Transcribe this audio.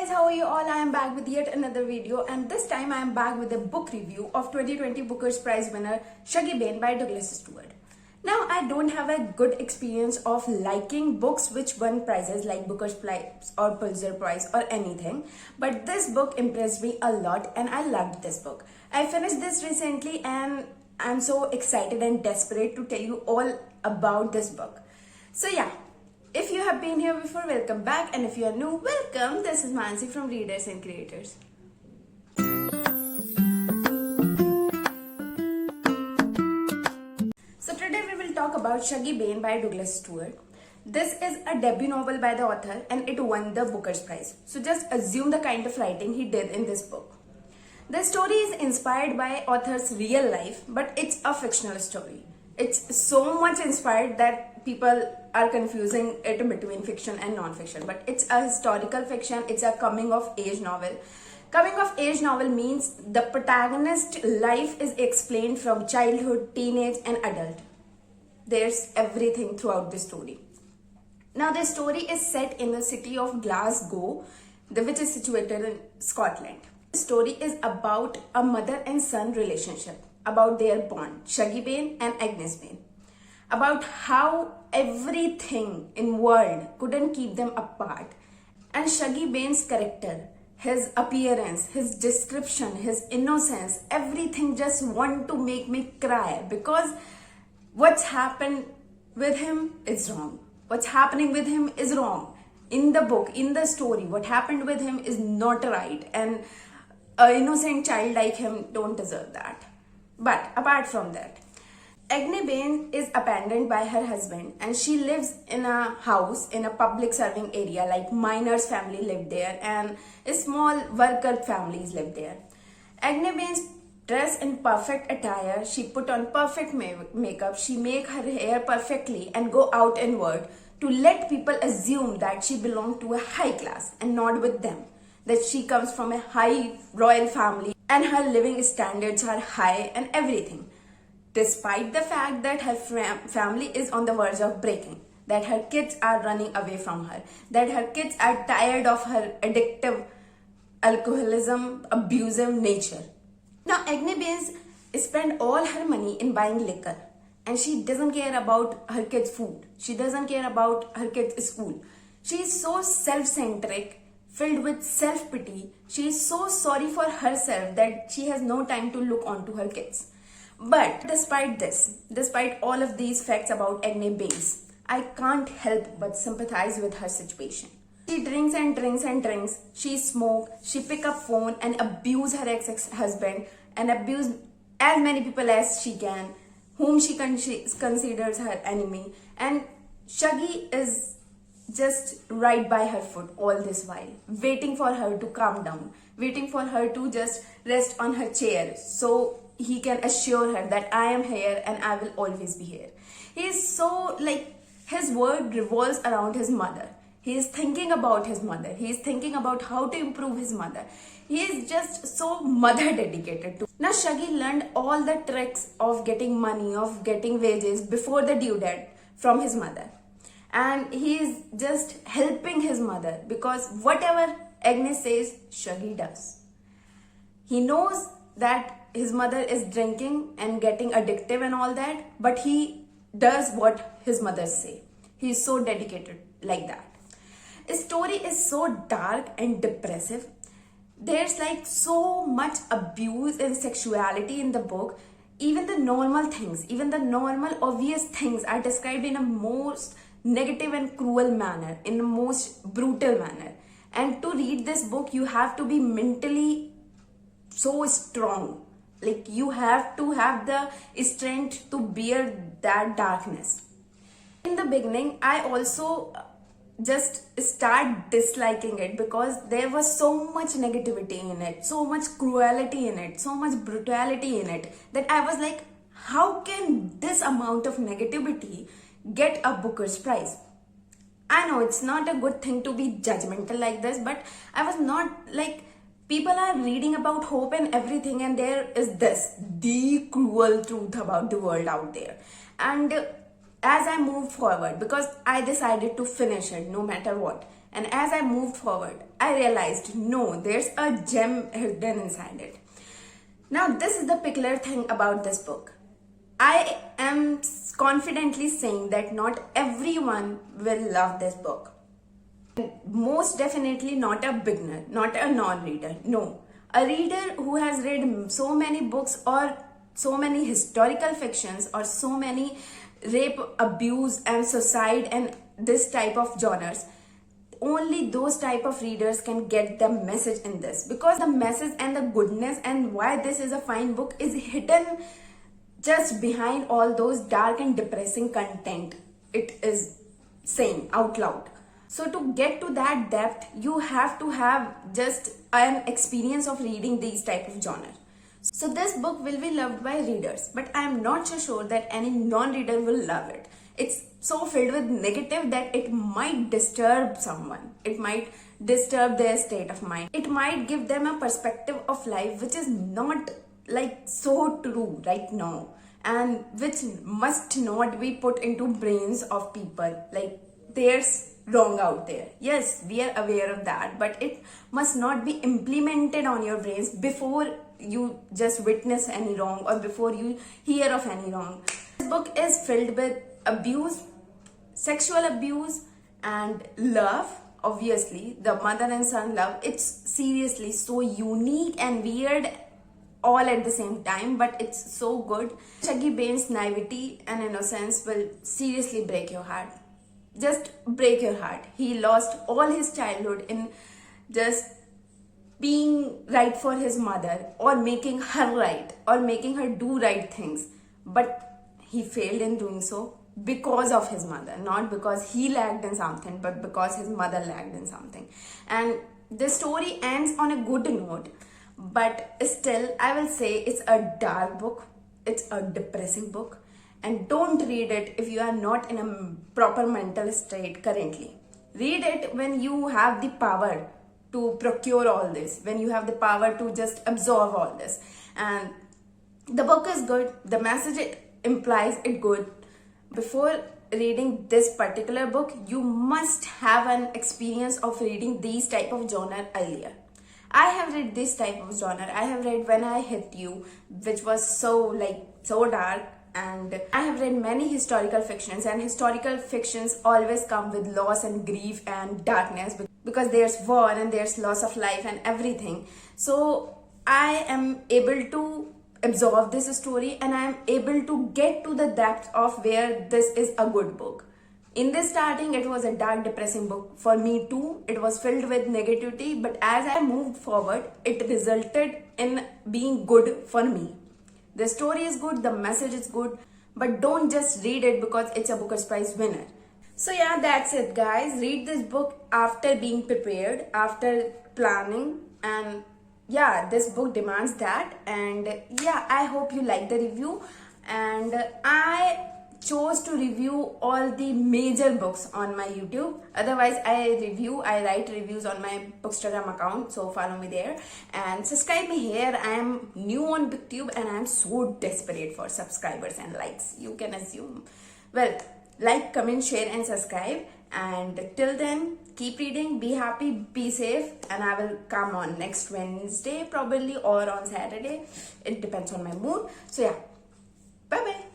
guys, how are you all? I am back with yet another video, and this time I am back with a book review of 2020 Booker's Prize winner Shuggie Bain by Douglas Stuart. Now, I don't have a good experience of liking books which won prizes like Booker's Prize or Pulitzer Prize or anything, but this book impressed me a lot and I loved this book. I finished this recently and I'm so excited and desperate to tell you all about this book. So yeah, if you have been here before, welcome back, and if you are new, welcome. This is Mansi from Readers and Creators. So today we will talk about Shuggie Bain by Douglas Stuart. This is a debut novel by the author and it won the Booker's Prize. So just assume the kind of writing he did in this book. The story is inspired by author's real life, but it's a fictional story. It's so much inspired that people are confusing it between fiction and non-fiction, but it's a historical fiction. It's a coming of age novel. Coming of age novel means the protagonist's life is explained from childhood, teenage and adult. There's everything throughout the story. Now the story is set in the city of Glasgow, which is situated in Scotland. The story is about a mother and son relationship, about their bond, Shuggie Bain and Agnes Bain, about how everything in world couldn't keep them apart. And Shuggie Bain's character, his appearance, his description, his innocence, everything just want to make me cry, because what's happened with him is wrong. What's happening with him is wrong. In the book, in the story, what happened with him is not right, and an innocent child like him don't deserve that. But apart from that, Agnes Bain is abandoned by her husband and she lives in a house in a public serving area, like miners' family live there and small worker families live there. Agnes Bain's dress in perfect attire, she put on perfect makeup, she make her hair perfectly and go out inward to let people assume that she belonged to a high class and not with them, that she comes from a high royal family and her living standards are high and everything. Despite the fact that her family is on the verge of breaking, that her kids are running away from her, that her kids are tired of her addictive alcoholism, abusive nature. Now, Agnes Bain spends all her money in buying liquor and she doesn't care about her kids' food. She doesn't care about her kids' school. She is so self-centric, filled with self-pity. She is so sorry for herself that she has no time to look onto her kids. But despite this, despite all of these facts about Agnes Bain, I can't help but sympathize with her situation. She drinks and drinks and drinks. She smokes. She pick up phone and abuse her ex-husband and abuse as many people as she can, whom she considers her enemy. And Shuggie is just right by her foot all this while, waiting for her to calm down, waiting for her to just rest on her chair so he can assure her that I am here and I will always be here. He is so, like, his world revolves around his mother. He is thinking about his mother. He is thinking about how to improve his mother. He is just so mother dedicated to. Now Shuggie learned all the tricks of getting money, of getting wages before the due date from his mother. And he is just helping his mother because whatever Agnes says, Shuggie does. He knows that his mother is drinking and getting addictive and all that, but he does what his mother say. He is so dedicated like that. His story is so dark and depressive. There's like so much abuse and sexuality in the book. Even the normal things, even the normal obvious things are described in a most negative and cruel manner, in the most brutal manner. And to read this book, you have to be mentally so strong. Like, you have to have the strength to bear that darkness. In the beginning, I also just start disliking it because there was so much negativity in it, so much cruelty in it, so much brutality in it, that I was like, how can this amount of negativity get a Booker's Prize? I know it's not a good thing to be judgmental like this, but I was not like, people are reading about hope and everything, and there is this, the cruel truth about the world out there. And as I moved forward, because I decided to finish it no matter what, And as I moved forward, I realized no, there's a gem hidden inside it. Now, this is the peculiar thing about this book. I am confidently saying that not everyone will love this book. Most definitely not a beginner, not a non-reader. No, a reader who has read so many books or so many historical fictions or so many rape, abuse and suicide and this type of genres. Only those type of readers can get the message in this, because the message and the goodness and why this is a fine book is hidden just behind all those dark and depressing content it is saying out loud. So to get to that depth, you have to have just an experience of reading these type of genre. So this book will be loved by readers, but I am not so sure that any non-reader will love it. It's so filled with negative that it might disturb someone. It might disturb their state of mind. It might give them a perspective of life which is not like so true right now, and which must not be put into brains of people. Like, there's wrong out there. Yes, we are aware of that, but it must not be implemented on your brains before you just witness any wrong or before you hear of any wrong. This book is filled with abuse, sexual abuse and love. Obviously, the mother and son love, it's seriously so unique and weird all at the same time, but it's so good. Shuggie Bain's naivety and innocence will seriously break your heart. Just break your heart. He lost all his childhood in just being right for his mother or making her right or making her do right things. But he failed in doing so because of his mother, not because he lacked in something, but because his mother lacked in something. And the story ends on a good note, but still I will say it's a dark book. It's a depressing book. And don't read it if you are not in a proper mental state currently. Read it when you have the power to procure all this, when you have the power to just absorb all this. And the book is good, the message it implies it good. Before reading this particular book, you must have an experience of reading these type of genre earlier. I have read this type of genre. I have read When I Hit You, which was so dark. And I have read many historical fictions, and historical fictions always come with loss and grief and darkness, because there's war and there's loss of life and everything. So I am able to absorb this story and I am able to get to the depth of where this is a good book. In the starting, it was a dark, depressing book for me too. It was filled with negativity, but as I moved forward, it resulted in being good for me. The story is good, the message is good, but don't just read it because it's a Booker's Prize winner. So yeah, that's it guys. Read this book after being prepared, after planning, and yeah, this book demands that. And yeah, I hope you like the review. And I chose to review all the major books on my YouTube. Otherwise, I write reviews on my Bookstagram account, so follow me there and subscribe me here. I am new on BookTube and I am so desperate for subscribers and likes. You can assume. Well, like, comment, share and subscribe. And till then, keep reading, be happy, be safe, and I will come on next Wednesday probably, or on Saturday. It depends on my mood. So yeah, bye bye.